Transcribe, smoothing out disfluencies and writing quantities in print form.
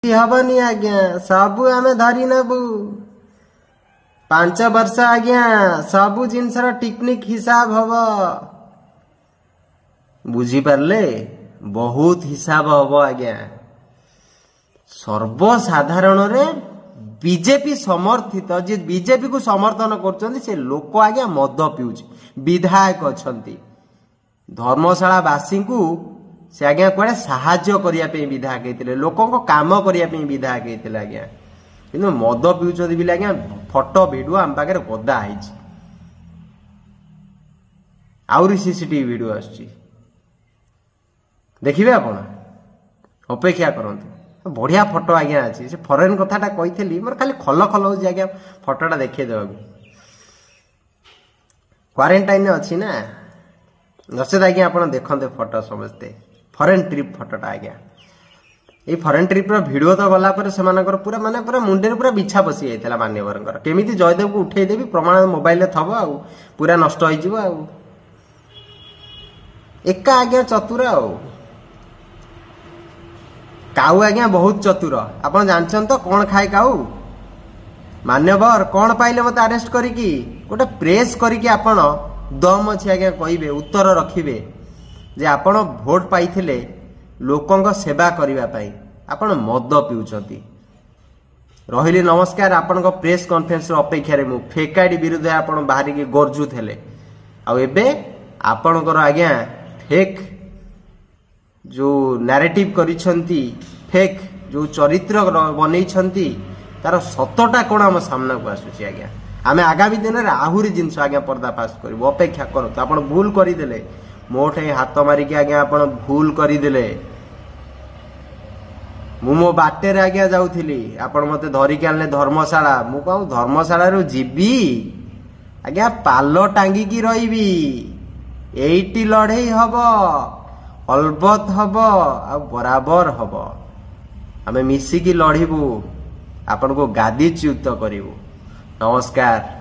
हबनी आज्ञा सबू आमे धरी नबू 5 वर्ष आज्ञा सबू जिनसर टेक्निक हिसाब हब बुझी पारले बहुत हिसाब हब आज्ञा सर्वसाधारण रे बीजेपी समर्थित जे बीजेपी को समर्थन करछन्ती से लोक आज्ञा मद पिउछ विधायक अछन्ती धर्मशाला वासी को से आज्ञा कुआडे साहाय्य करिया पे विधायक हेतिले लोकों को काम करिया पे विधायक हेतिले आज्ञा किंतु मद पिउछन्ती बिले आज्ञा फोटो वीडियो हम पाखे गदा आइछि आउरी सीसीटीवी वीडियो आछि देखिबे आपण अपेक्षा करंतु बढ़िया फोटो आज्ञा अच्छी से फॉरेन कथाटा कही मोर खाली खल खल हो आज्ञा फोटोटा देखिए देवा क्वारंटाइन अच्छी ना नचेत आज्ञा आप देखते फोटो समस्ते फॉरेन ट्रिप फोटोटा आज्ञा ये फॉरेन ट्रिप वीडियो तो गला पूरा माने पूरा मुंडे पूरा बिछा बसी जाइए मान्यवर केमी जयदेव को उठेदेवी प्रमाण मोबाइल थब आ पूरा नष्ट हो एका आज्ञा चतुर आ काऊ आज्ञा बहुत चतुर आपन जानछन तो कौन खाए काऊ मान्यवर कौन पाइले मत अरेस्ट करिकी गोटे प्रेस करिकी आपन दम अछि आज्ञा कहिबे उत्तर रखिबे जे आपन वोट पाइथिले लोकंक सेवा करिवा पई आपन मद पिउछंती रहिली नमस्कार आपन को प्रेस कॉन्फ्रेंस अपेक्षा रे मु फेक आईडी विरुद्ध आपन बाहरी के गरजू थेले आ एबे आपन को आज्ञा फेक जो नैरेटिव करिछंती फेक जो चरित्र बनई तार सतटा कौन आम सामना को आसुची आज्ञा आमे आगामी दिन में आहुरी जिनस आज्ञा पर्दाफाश करू अपेक्षा करत आपण भूल करदेले मोठे हाथ मारिकी आज्ञा आपण भूल करदेले मु मो बाटे रे आज्ञा जाउथिली आपण मते धरिकी आनले धर्मशाला मु कहू धर्मशाला रो जीबी आज्ञा पालो टांगी की रहिबी एइटी लड़ई हबो अलबत हब आ बराबर हब आमे मिसिकी लड़िबू आपन को गादी च्युत करिबू नमस्कार।